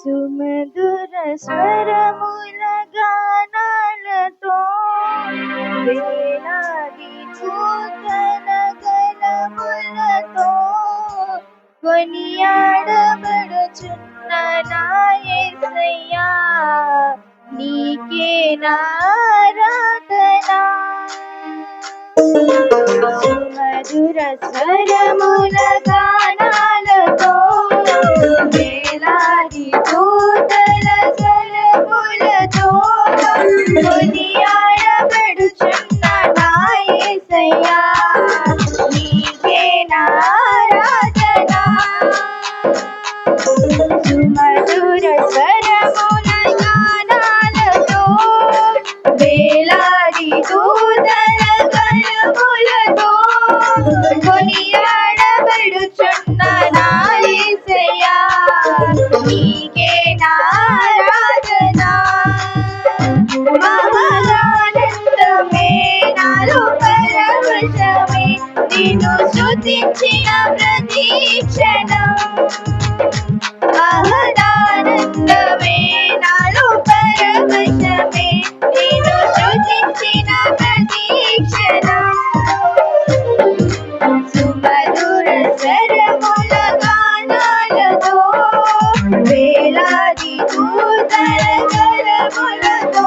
సుమధుర స్వరముల గానాలతో వేలాది దూతల గళములతో కొనియాడబడుచున్న నా యేసయ్యా, నీకే నా ఆరాధన. సుమధుర స్వరముల గానాలతో వేలాది దూతల గళములతో కొనియాడబడుచున్న నా యేసయ్యా, నీకే నా ఆరాధన. సుమధుర స్వరముల గానాలతో వేలాది దూతల గళములతో కొనియాడబడుచున్న నా యేసయ్యా, నీకే నా ఆరాధన. మహదానందమే నాలో పరవశమే, నిన్ను స్తుతించిన ప్రతి క్షణం. మహదానందమే నాలో పరవశమే, నిన్ను స్తుతించిన ప్రతి క్షణం. సుమధుర స్వరముల గానాలతో వేలాది దూతల గళములతో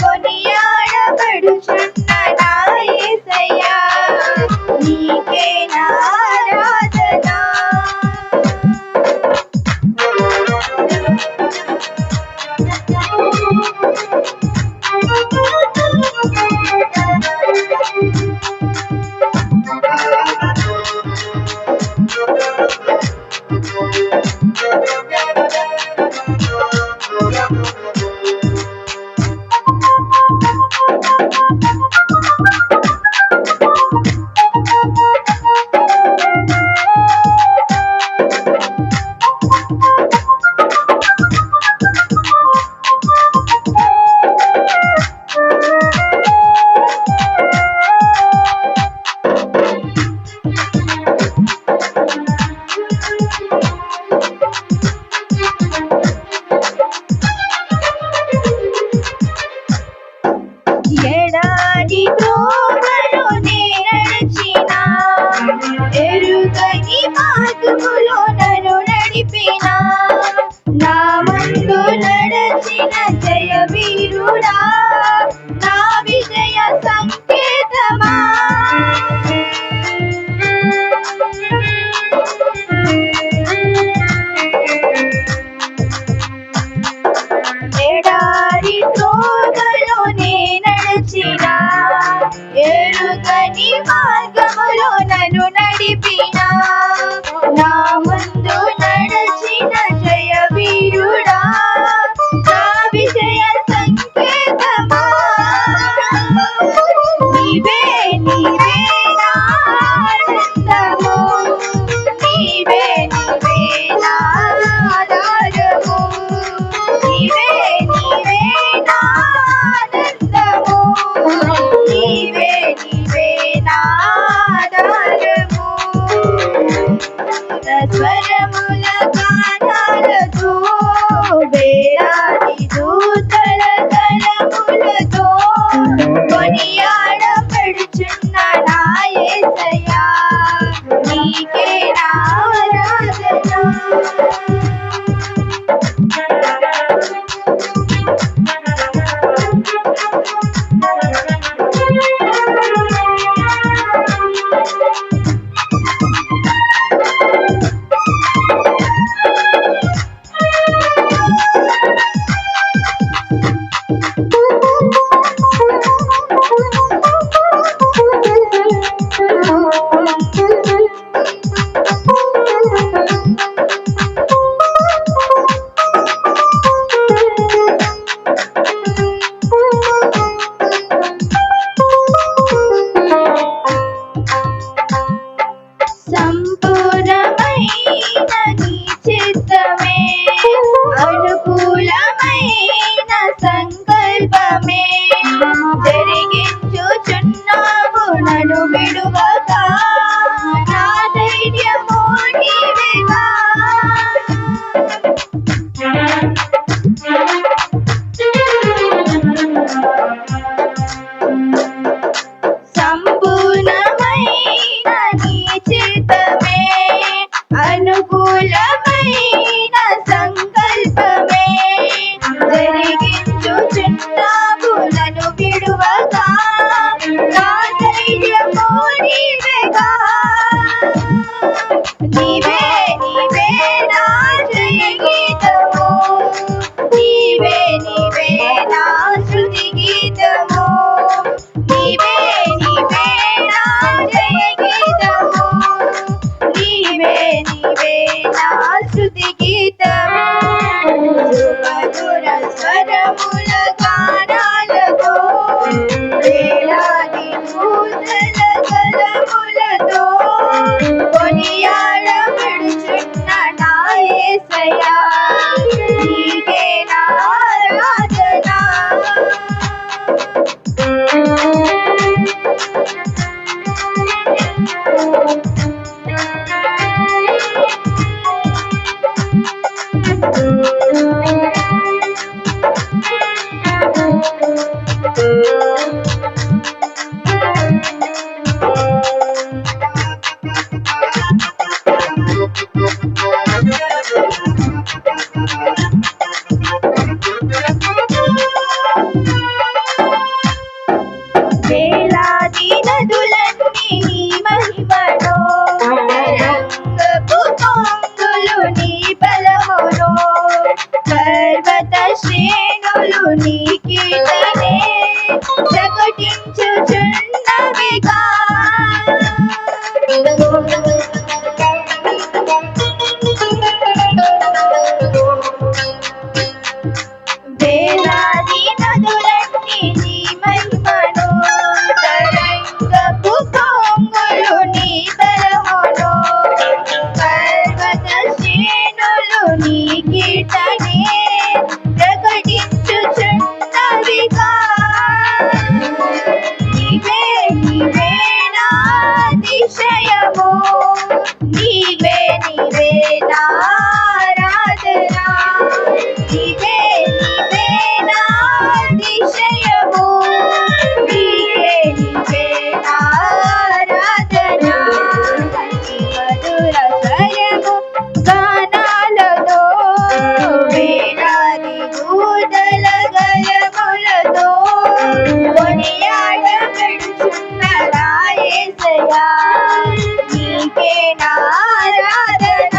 కొనియాడబడుచున్న నా యేసయ్యా, నీకే నా ఆరాధన. వేలాది నదులన్నీ నీ మహిమలో, రంగపు పొంగులు నీ బలములో, పర్వత శ్రేణులు నీ కీర్తినే ప్రకటించుచున్నవిగా. వేలాది నదులన్నీ నీ మహిమలో, తరంగపు పొంగులు నీ బలములో, పర్వత శ్రేణులు నీ కీర్తనే ప్రకటించుచున్నవిగా. నీవే నీవే నా అతిశయము, నీవే నీవే నా ఆరాధన, నీవే నీవే నా అతిశయము, నీవే నీవే నా ఆరాధన. మధుర స్వరము గానాలతో, వేలాది దూతల గళములతో కొనియాడబడుచున్న నా యేసయ్యా, నీకే నా ఆరాధన.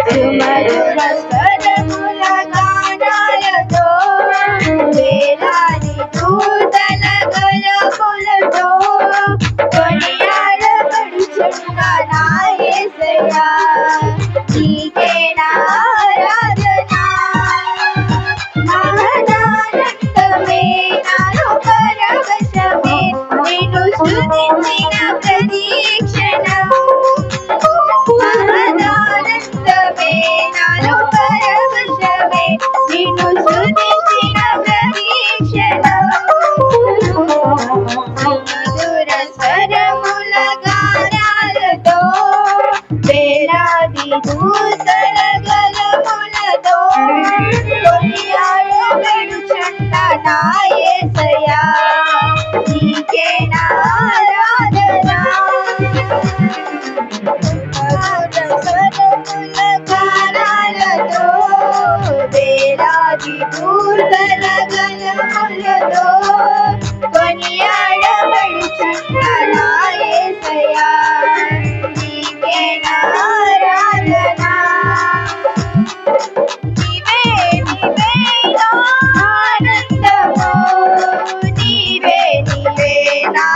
సుమధుర స్వరముల గానాలతో, వేలాది దూతల గళములతో కొనియాడబడుచున్న నా యేసయ్యా, నీకే నా ఆరాధన. మహదానందమే నాలో పరవశమే, నిన్ను స్తుతించిన ప్రతి క్షణము. మహదానందమే నాలో పరవశమే, నిన్ను స్తుతించిన ప్రతి క్షణము. మధుర స్వరముల గానాలతో, వేలాది దూతల గళములతో కొనియాడబడుచున్న నా యేసయ్యా, నీకే నా ఆరాధన. మధుర స్వరముల గానాలతో, వేలాది దూతల గళములతో కొనియాడబడుచున్న నా యేసయ్యా, నీకే నా ఆరాధన. నీవే నీవే నా ఆనందము, నీవే నీవే నా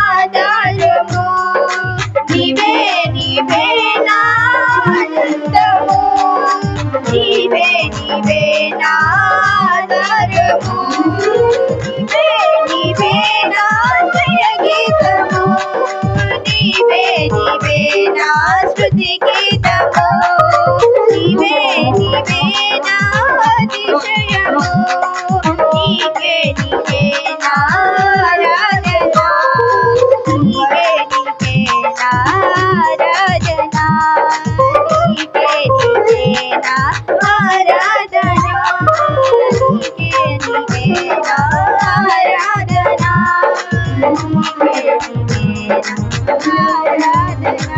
ఆధారము, నీవే నీవే నా ఆనందము, నీవే నీవే నా ఆధారము, నీవే నీవే నా జయ గీతము, నీవే నీవే నా స్తుతి గీతము, నీవే నీవే నా అతిశయము, నీకే నీకే నా ఆరాధన, నీకే నీకే నా ఆరాధన, నీకే నీకే నా ఆరాధన, నీకే నీకే నా ఆరాధన, నీకే నీకే నా ఆరాధన.